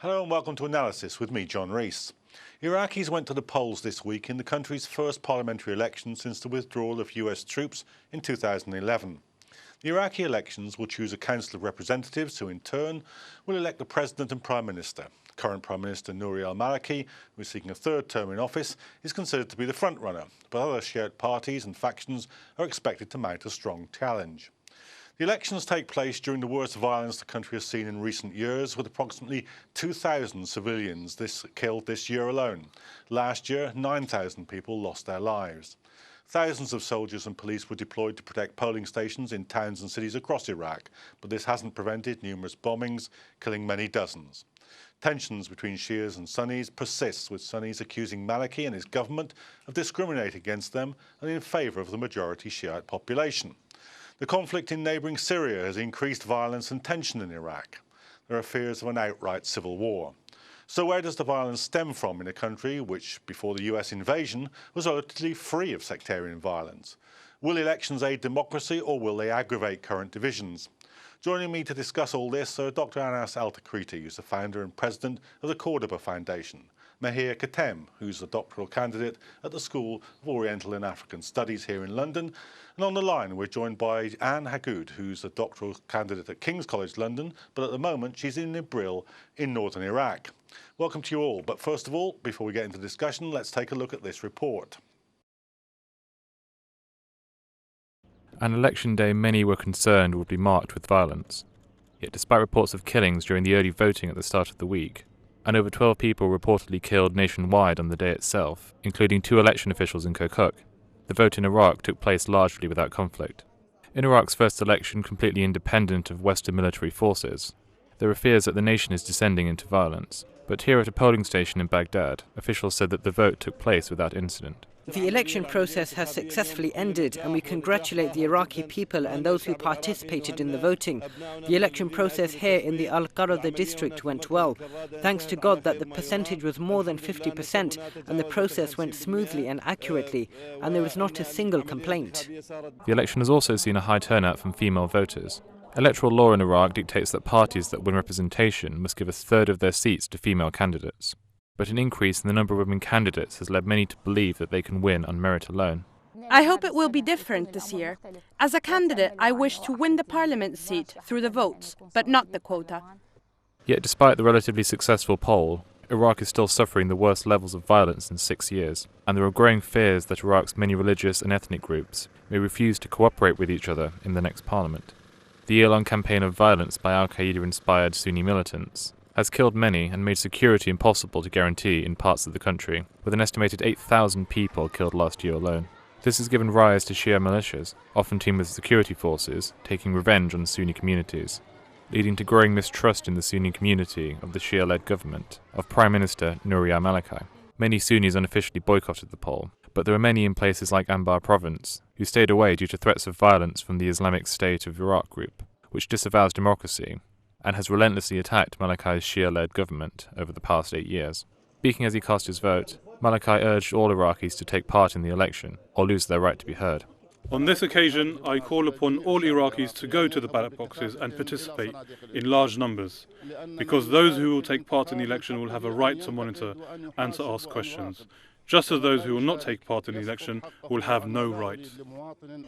Hello and welcome to Analysis with me, John Rees. Iraqis went to the polls this week in the country's first parliamentary election since the withdrawal of US troops in 2011. The Iraqi elections will choose a council of representatives who in turn will elect the president and prime minister. Current Prime Minister Nouri al-Maliki, who is seeking a third term in office, is considered to be the front-runner, but other shared parties and factions are expected to mount a strong challenge. The elections take place during the worst violence the country has seen in recent years, with approximately 2,000 civilians killed this year alone. Last year, 9,000 people lost their lives. Thousands of soldiers and police were deployed to protect polling stations in towns and cities across Iraq, but this hasn't prevented numerous bombings, killing many dozens. Tensions between Shias and Sunnis persist, with Sunnis accusing Maliki and his government of discriminating against them and in favour of the majority Shiite population. The conflict in neighbouring Syria has increased violence and tension in Iraq. There are fears of an outright civil war. So where does the violence stem from in a country which, before the US invasion, was relatively free of sectarian violence? Will elections aid democracy or will they aggravate current divisions? Joining me to discuss all this are Dr. Anas Al-Takriti, who's the founder and president of the Cordoba Foundation, Mahir Katem, who's a doctoral candidate at the School of Oriental and African Studies here in London. And on the line, we're joined by Anne Hagood, who's a doctoral candidate at King's College London, but at the moment she's in Erbil in northern Iraq. Welcome to you all. But first of all, before we get into discussion, let's take a look at this report. On election day, many were concerned would be marked with violence. Yet despite reports of killings during the early voting at the start of the week, and over 12 people reportedly killed nationwide on the day itself, including 2 election officials in Kirkuk, the vote in Iraq took place largely without conflict. In Iraq's first election, completely independent of Western military forces, there are fears that the nation is descending into violence. But here at a polling station in Baghdad, officials said that the vote took place without incident. The election process has successfully ended, and we congratulate the Iraqi people and those who participated in the voting. The election process here in the Al-Qarada district went well. Thanks to God that the percentage was more than 50% and the process went smoothly and accurately, and there was not a single complaint. The election has also seen a high turnout from female voters. Electoral law in Iraq dictates that parties that win representation must give a third of their seats to female candidates. But an increase in the number of women candidates has led many to believe that they can win on merit alone. I hope it will be different this year. As a candidate, I wish to win the parliament seat through the votes, but not the quota. Yet despite the relatively successful poll, Iraq is still suffering the worst levels of violence in 6 years, and there are growing fears that Iraq's many religious and ethnic groups may refuse to cooperate with each other in the next parliament. The year-long campaign of violence by al-Qaeda-inspired Sunni militants has killed many and made security impossible to guarantee in parts of the country, with an estimated 8,000 people killed last year alone. This has given rise to Shia militias, often teamed with security forces, taking revenge on Sunni communities, leading to growing mistrust in the Sunni community of the Shia-led government of Prime Minister Nouri al-Maliki. Many Sunnis unofficially boycotted the poll, but there are many in places like Anbar province who stayed away due to threats of violence from the Islamic State of Iraq group, which disavows democracy and has relentlessly attacked Maliki's Shia-led government over the past 8 years. Speaking as he cast his vote, Maliki urged all Iraqis to take part in the election or lose their right to be heard. On this occasion, I call upon all Iraqis to go to the ballot boxes and participate in large numbers, because those who will take part in the election will have a right to monitor and to ask questions, just as those who will not take part in the election will have no right.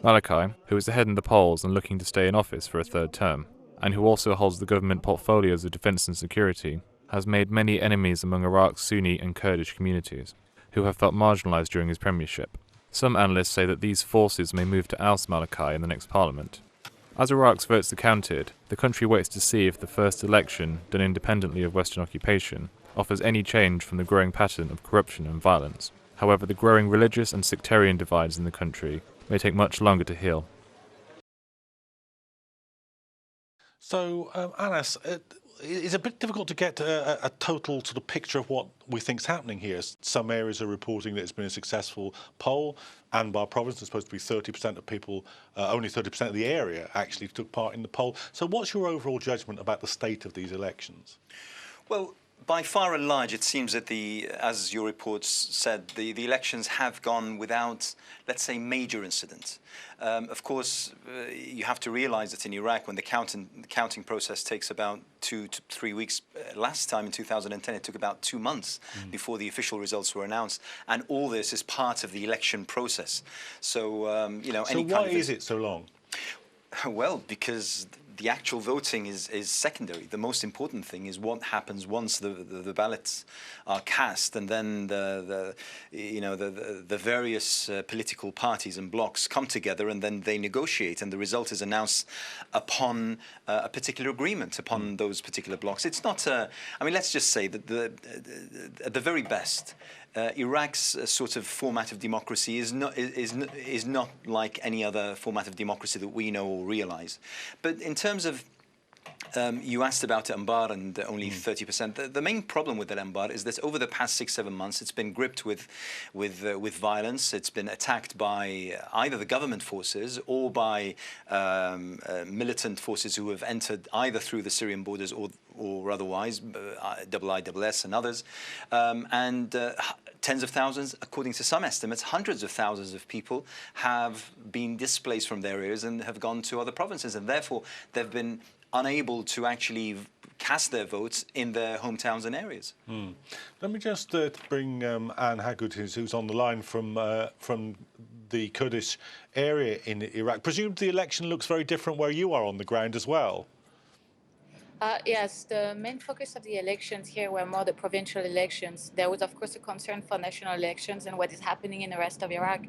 Maliki, who is ahead in the polls and looking to stay in office for a third term, and who also holds the government portfolios of defence and security, has made many enemies among Iraq's Sunni and Kurdish communities, who have felt marginalised during his premiership. Some analysts say that these forces may move to oust Maliki in the next parliament. As Iraq's votes are counted, the country waits to see if the first election, done independently of Western occupation, offers any change from the growing pattern of corruption and violence. However, the growing religious and sectarian divides in the country may take much longer to heal. So, Anas, it's a bit difficult to get a total sort of picture of what we think is happening here. Some areas are reporting that it's been a successful poll. Anbar province is supposed to be 30% of people, only 30% of the area actually took part in the poll. So what's your overall judgment about the state of these elections? Well, By far and large, it seems that as your reports said, the elections have gone without, let's say, major incidents. Of course, you have to realize that in Iraq, when the counting process takes about 2 to 3 weeks, last time in 2010, it took about 2 months before the official results were announced. And all this is part of the election process. So, you know, so why is it so long? Well, because the actual voting is secondary. The most important thing is what happens once the ballots are cast, and then the various political parties and blocs come together, and then they negotiate, and the result is announced upon a particular agreement upon those particular blocs. It's not. I mean, let's just say that at the very best, Iraq's sort of format of democracy is not like any other format of democracy that we know or realize. But in terms of you asked about Anbar and only 30%. The main problem with Anbar is that over the past 6-7 months, it's been gripped with violence. It's been attacked by either the government forces or by militant forces who have entered either through the Syrian borders or otherwise, ISIS and others, and tens of thousands, according to some estimates, hundreds of thousands of people have been displaced from their areas and have gone to other provinces, and therefore they've been unable to actually cast their votes in their hometowns and areas. Let me just bring Anne Hagood, who's on the line from the Kurdish area in Iraq. Presumably the election looks very different where you are on the ground as well. Yes, the main focus of the elections here were more the provincial elections. There was, of course, a concern for national elections and what is happening in the rest of Iraq,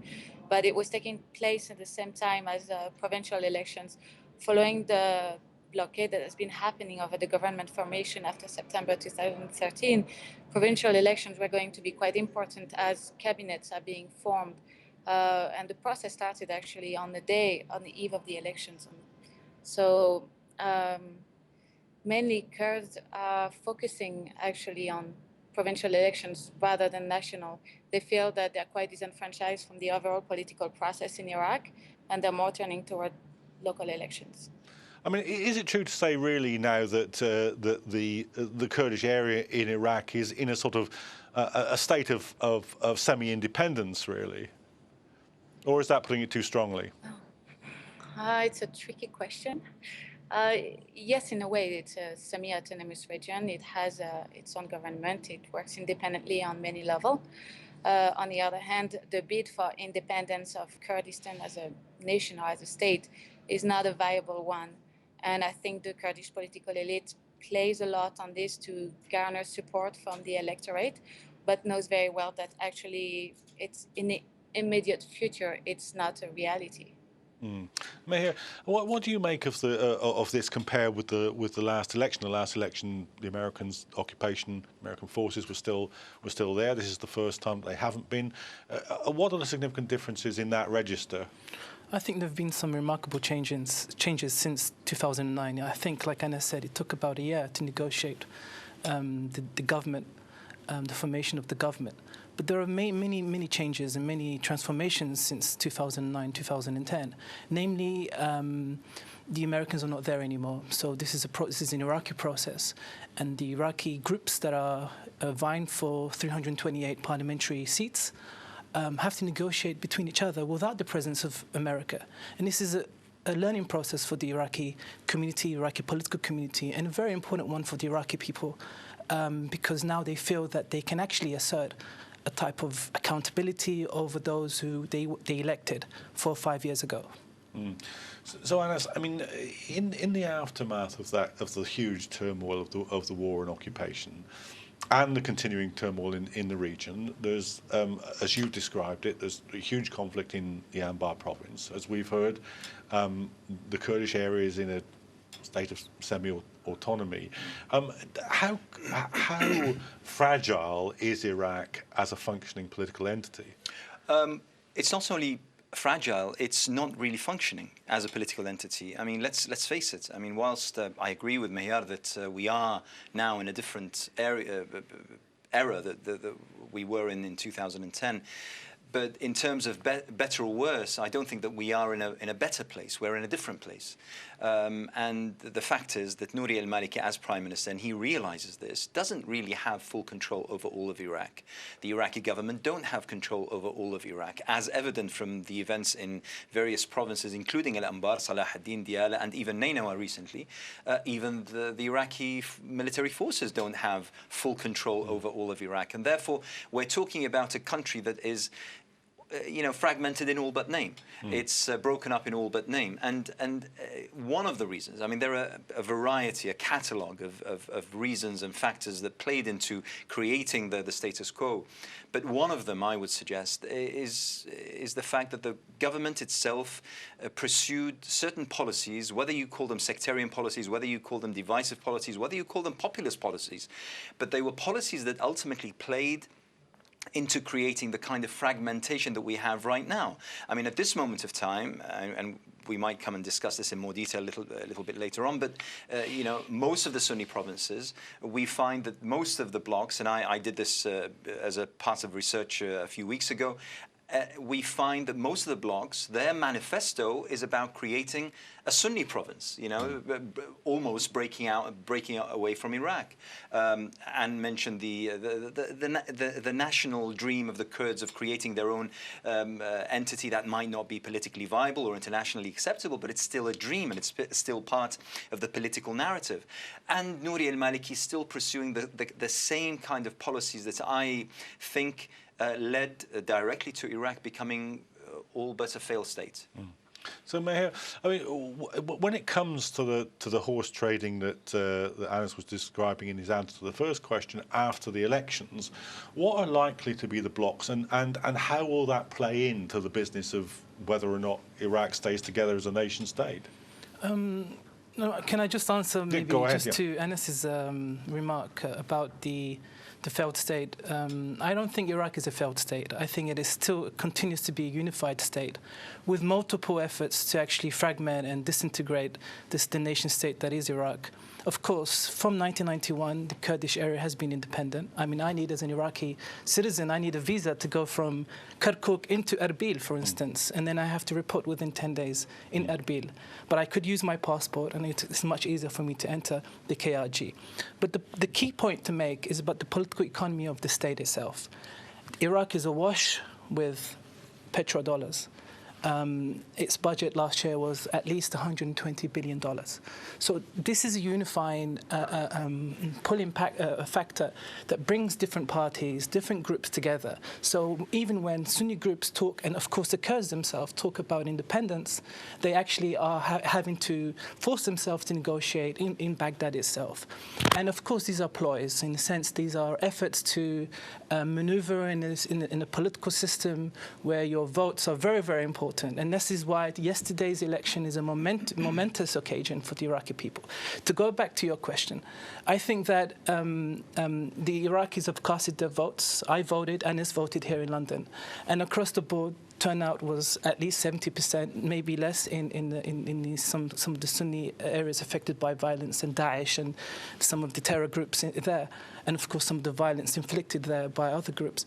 but it was taking place at the same time as provincial elections. Following the blockade that has been happening over the government formation after September 2013, provincial elections were going to be quite important as cabinets are being formed. And the process started actually on the eve of the elections. So mainly Kurds are focusing actually on provincial elections rather than national. They feel that they're quite disenfranchised from the overall political process in Iraq, and they're more turning toward local elections. I mean, is it true to say really now that the Kurdish area in Iraq is in a sort of a state of semi-independence, really? Or is that putting it too strongly? It's a tricky question. Yes, in a way, it's a semi-autonomous region. It has its own government. It works independently on many levels. On the other hand, the bid for independence of Kurdistan as a nation or as a state is not a viable one. And I think the Kurdish political elite plays a lot on this to garner support from the electorate, but knows very well that actually it's in the immediate future, it's not a reality. Mahir, what do you make of this compared with the last election? The last election, the American forces were still there. This is the first time they haven't been. What are the significant differences in that register? I think there have been some remarkable changes since 2009. I think, like Anna said, it took about a year to negotiate the government, the formation of the government. But there are many changes and many transformations since 2009, 2010. Namely, the Americans are not there anymore. So this is an Iraqi process. And the Iraqi groups that are vying for 328 parliamentary seats have to negotiate between each other without the presence of America. And this is a learning process for the Iraqi community, Iraqi political community, and a very important one for the Iraqi people, because now they feel that they can actually assert a type of accountability over those who they elected 4 or 5 years ago. So, Anas, I mean, in the aftermath of the huge turmoil of the war and occupation, and the continuing turmoil in the region, there's, as you described it, there's a huge conflict in the Anbar province. As we've heard, the Kurdish area is in a state of semi-autonomy. How fragile is Iraq as a functioning political entity? It's not only fragile, it's not really functioning as a political entity. I mean, let's face it. I mean, whilst I agree with Mahir that we are now in a different era that we were in 2010, But in terms of better or worse, I don't think that we are in a better place. We're in a different place. And the fact is that Nouri al-Maliki, as Prime Minister, and he realizes this, doesn't really have full control over all of Iraq. The Iraqi government don't have control over all of Iraq, as evident from the events in various provinces, including Al-Anbar, Salah ad-Din, Diyala, and even Nainawa recently. Even the Iraqi military forces don't have full control over all of Iraq. And therefore, we're talking about a country that is fragmented in all but name. It's broken up in all but name. And one of the reasons, I mean, there are a variety, a catalogue of reasons and factors that played into creating the status quo. But one of them, I would suggest, is the fact that the government itself pursued certain policies, whether you call them sectarian policies, whether you call them divisive policies, whether you call them populist policies, but they were policies that ultimately played into creating the kind of fragmentation that we have right now. I mean, at this moment of time, and we might come and discuss this in more detail a little bit later on, but most of the Sunni provinces, we find that most of the blocks, and I did this as a part of research a few weeks ago, we find that most of the blocks, their manifesto is about creating a Sunni province, almost breaking out away from Iraq. And mentioned the national dream of the Kurds of creating their own entity that might not be politically viable or internationally acceptable, but it's still a dream and it's still part of the political narrative. And Nouri al-Maliki is still pursuing the same kind of policies that I think led directly to Iraq becoming all but a failed state. So, Maher, I mean, when it comes to the horse trading that Anas was describing in his answer to the first question after the elections, what are likely to be the blocks, and how will that play into the business of whether or not Iraq stays together as a nation state? No, can I just answer maybe to Anas's remark about the failed state? I don't think Iraq is a failed state. I think it is still continues to be a unified state with multiple efforts to actually fragment and disintegrate the nation state that is Iraq. Of course, from 1991, the Kurdish area has been independent. I mean, as an Iraqi citizen, I need a visa to go from Kirkuk into Erbil, for instance, and then I have to report within 10 days in Erbil. But I could use my passport, and it's much easier for me to enter the KRG. But the key point to make is about the political economy of the state itself. Iraq is awash with petrodollars. Its budget last year was at least $120 billion. So this is a unifying pulling factor that brings different parties, different groups together. So even when Sunni groups talk, and of course the Kurds themselves talk about independence, they actually are having to force themselves to negotiate in Baghdad itself. And of course these are ploys. In a sense, these are efforts to maneuver in a political system where your votes are very, very important. And this is why yesterday's election is a momentous occasion for the Iraqi people. To go back to your question, I think that the Iraqis have casted their votes. I voted, Anas voted here in London. And across the board, turnout was at least 70%, maybe less in some of the Sunni areas affected by violence and Daesh and some of the terror groups there. And of course, some of the violence inflicted there by other groups.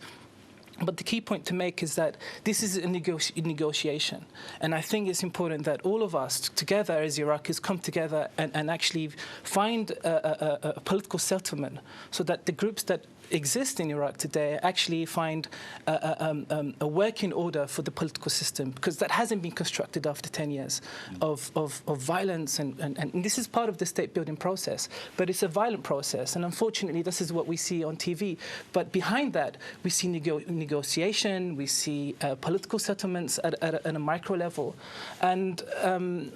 But the key point to make is that this is a negotiation. And I think it's important that all of us together as Iraqis come together and actually find a political settlement so that the groups that exist in Iraq today actually find a working order for the political system, because that hasn't been constructed after 10 years of violence. And this is part of the state-building process, but it's a violent process. And unfortunately, this is what we see on TV. But behind that, we see negotiation, we see political settlements at a micro level. And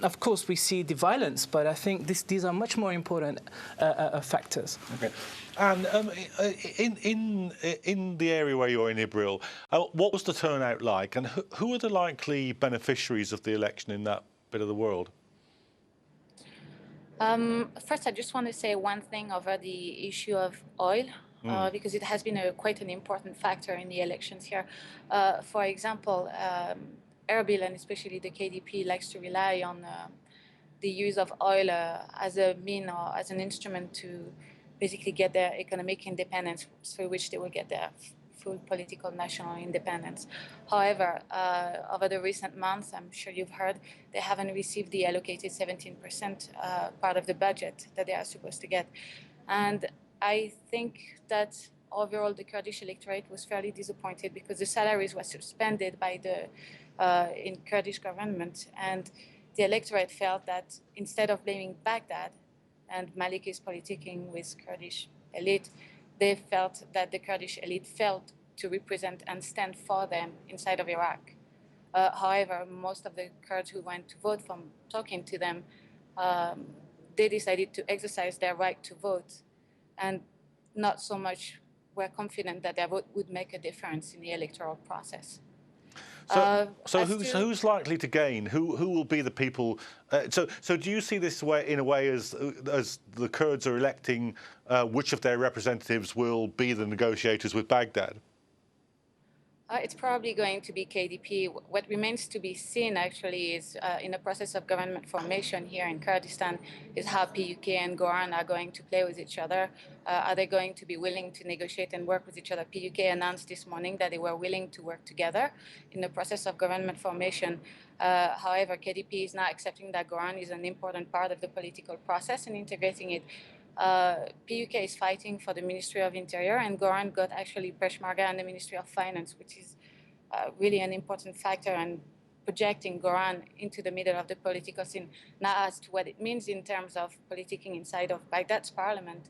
of course, we see the violence, but I think these are much more important factors. Okay. And in the area where you're in Ibril, what was the turnout like, and who are the likely beneficiaries of the election in that bit of the world? First, I just want to say one thing over the issue of oil, because it has been quite an important factor in the elections here. For example, Erbil, and especially the KDP, likes to rely on the use of oil as a mean or as an instrument to basically get their economic independence, through which they will get their full political national independence. However, over the recent months, I'm sure you've heard, they haven't received the allocated 17% part of the budget that they are supposed to get. And I think that overall the Kurdish electorate was fairly disappointed because the salaries were suspended by the in Kurdish government, and the electorate felt that instead of blaming Baghdad and Maliki's politicking with Kurdish elite, they felt that the Kurdish elite failed to represent and stand for them inside of Iraq. However, most of the Kurds who went to vote, from talking to them, they decided to exercise their right to vote and not so much were confident that their vote would make a difference in the electoral process. So who's likely to gain? Who will be the people? So do you see this in a way as the Kurds are electing which of their representatives will be the negotiators with Baghdad? It's probably going to be KDP. What remains to be seen, actually, is in the process of government formation here in Kurdistan, is how PUK and Goran are going to play with each other. Are they going to be willing to negotiate and work with each other? PUK announced this morning that they were willing to work together in the process of government formation. However, KDP is now accepting that Goran is an important part of the political process and integrating it. PUK is fighting for the Ministry of Interior, and Goran got actually Peshmerga and the Ministry of Finance, which is really an important factor, and projecting Goran into the middle of the political scene. Now, as to what it means in terms of politicking inside of Baghdad's parliament,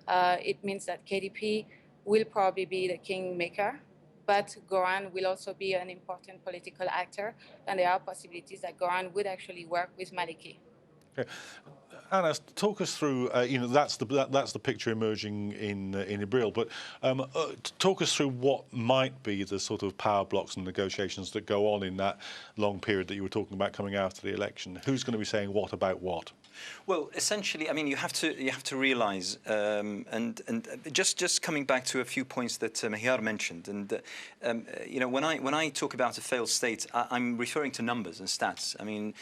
it means that KDP will probably be the kingmaker, but Goran will also be an important political actor, and there are possibilities that Goran would actually work with Maliki. Okay. Anna, talk us through. That's the picture emerging in Erbil. But talk us through what might be the sort of power blocks and negotiations that go on in that long period that you were talking about coming after the election. Who's going to be saying what about what? Well, essentially, I mean, you have to realise, and just coming back to a few points that Mahyar mentioned, and when I talk about a failed state, I'm referring to numbers and stats. I mean,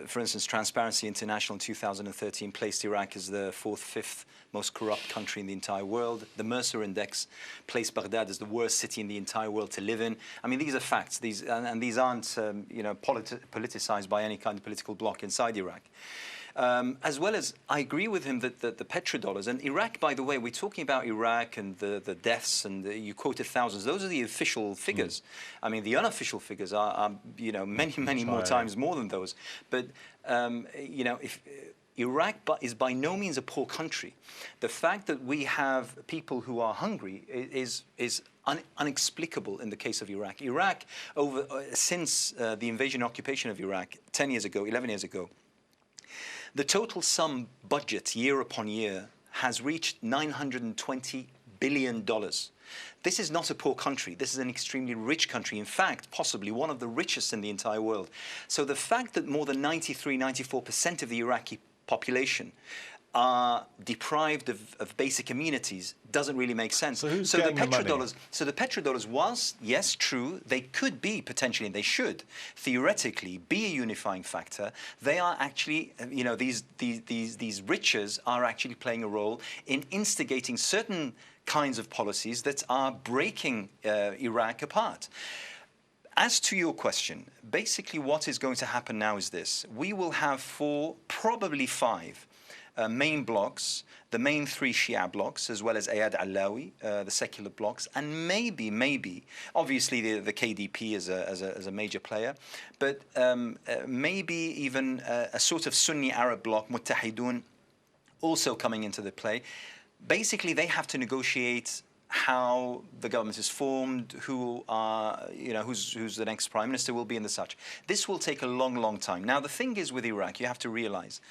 for instance, Transparency International in 2013 placed Iraq as the fifth most corrupt country in the entire world. The Mercer Index placed Baghdad as the worst city in the entire world to live in. I mean, these are facts. These aren't politicized by any kind of political bloc inside Iraq. As well as, I agree with him that the petrodollars, and Iraq, by the way, we're talking about Iraq and the deaths, and you quoted thousands. Those are the official figures. I mean, the unofficial figures are many more times more than those. But, if Iraq is by no means a poor country. The fact that we have people who are hungry is unexplicable in the case of Iraq. Iraq, since the invasion and occupation of Iraq 10 years ago, 11 years ago, the total sum budget year upon year has reached $920 billion. This is not a poor country. This is an extremely rich country. In fact, possibly one of the richest in the entire world. So the fact that more than 94% of the Iraqi population are deprived of basic amenities doesn't really make sense. So who's getting the money? So the petrodollars was, yes, true, they could be potentially, and they should theoretically be a unifying factor. They are actually, these riches are actually playing a role in instigating certain kinds of policies that are breaking Iraq apart. As to your question, basically what is going to happen now is this. We will have 4, probably 5, main blocks, the main 3 Shia blocks, as well as Ayad Allawi, the secular blocks, and maybe, obviously the KDP as a major player, but maybe even a sort of Sunni Arab bloc, Muttahidun, also coming into the play. Basically, they have to negotiate how the government is formed, who's the next prime minister will be, and the such. This will take a long time. Now, the thing is with Iraq, you have to realize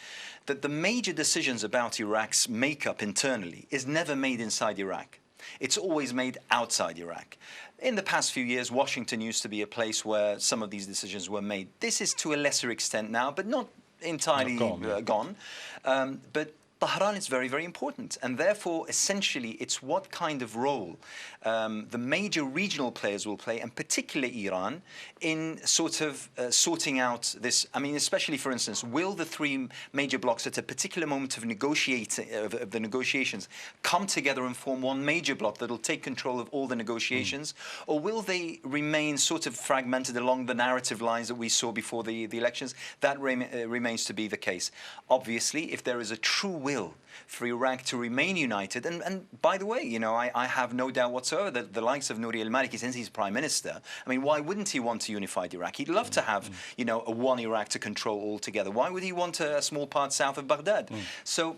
that the major decisions about Iraq's makeup internally is never made inside Iraq. It's always made outside Iraq. In the past few years, Washington used to be a place where some of these decisions were made. This is to a lesser extent now, but not entirely gone. But Tehran is very, very important, and therefore, essentially, it's what kind of role the major regional players will play, and particularly Iran, in sort of sorting out this. I mean, especially, for instance, will the three major blocs at a particular moment of the negotiations come together and form one major bloc that will take control of all the negotiations, or will they remain sort of fragmented along the narrative lines that we saw before the elections? That remains to be the case. Obviously, if there is a true will for Iraq to remain united, and by the way, you know, I have no doubt whatsoever that the likes of Nouri al-Maliki, since he's prime minister, I mean, why wouldn't he want to unify Iraq? He'd love to have, you know, a one Iraq to control altogether. Why would he want a small part south of Baghdad? So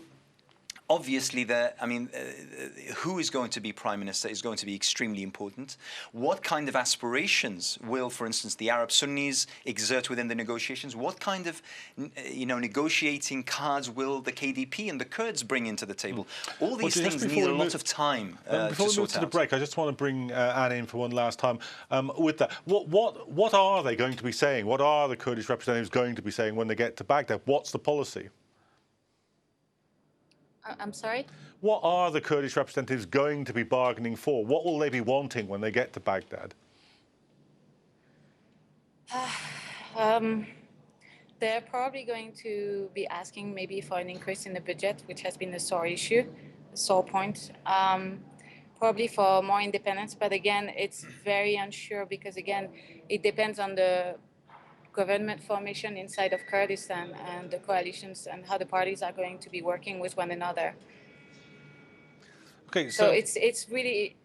obviously, who is going to be prime minister is going to be extremely important. What kind of aspirations will, for instance, the Arab Sunnis exert within the negotiations? What kind of, you know, negotiating cards will the KDP and the Kurds bring into the table? All these things need a lot of time before we move to the break, I just want to bring Anne in for one last time. With that, what are they going to be saying? What are the Kurdish representatives going to be saying when they get to Baghdad? What's the policy? I'm sorry? What are the Kurdish representatives going to be bargaining for? What will they be wanting when they get to Baghdad? They're probably going to be asking maybe for an increase in the budget, which has been a sore issue, a sore point. Probably for more independence, but again, it's very unsure because again, it depends on the government formation inside of Kurdistan and the coalitions and how the parties are going to be working with one another. Okay, so it's really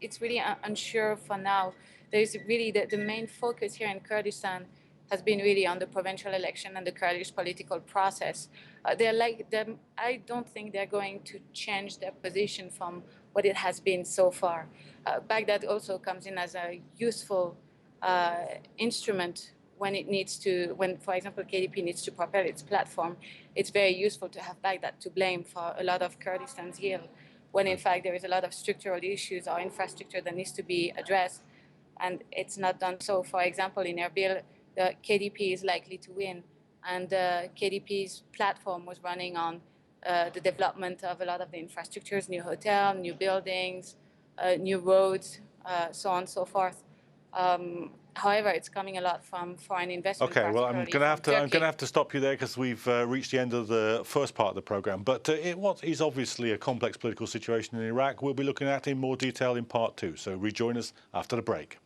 unsure for now. There's really the main focus here in Kurdistan has been really on the provincial election and the Kurdish political process. I don't think they're going to change their position from what it has been so far. Baghdad also comes in as a useful instrument when, for example, KDP needs to propel its platform. It's very useful to have Baghdad to blame for a lot of Kurdistan's ill, when in fact there is a lot of structural issues or infrastructure that needs to be addressed, and it's not done so. For example, in Erbil, the KDP is likely to win, and KDP's platform was running on the development of a lot of the infrastructures, new hotel, new buildings, new roads, so on and so forth. However, it's coming a lot from foreign investment. Okay, well, I'm going to have to stop you there because we've reached the end of the first part of the programme. But what is obviously a complex political situation in Iraq, we'll be looking at in more detail in part two. So rejoin us after the break.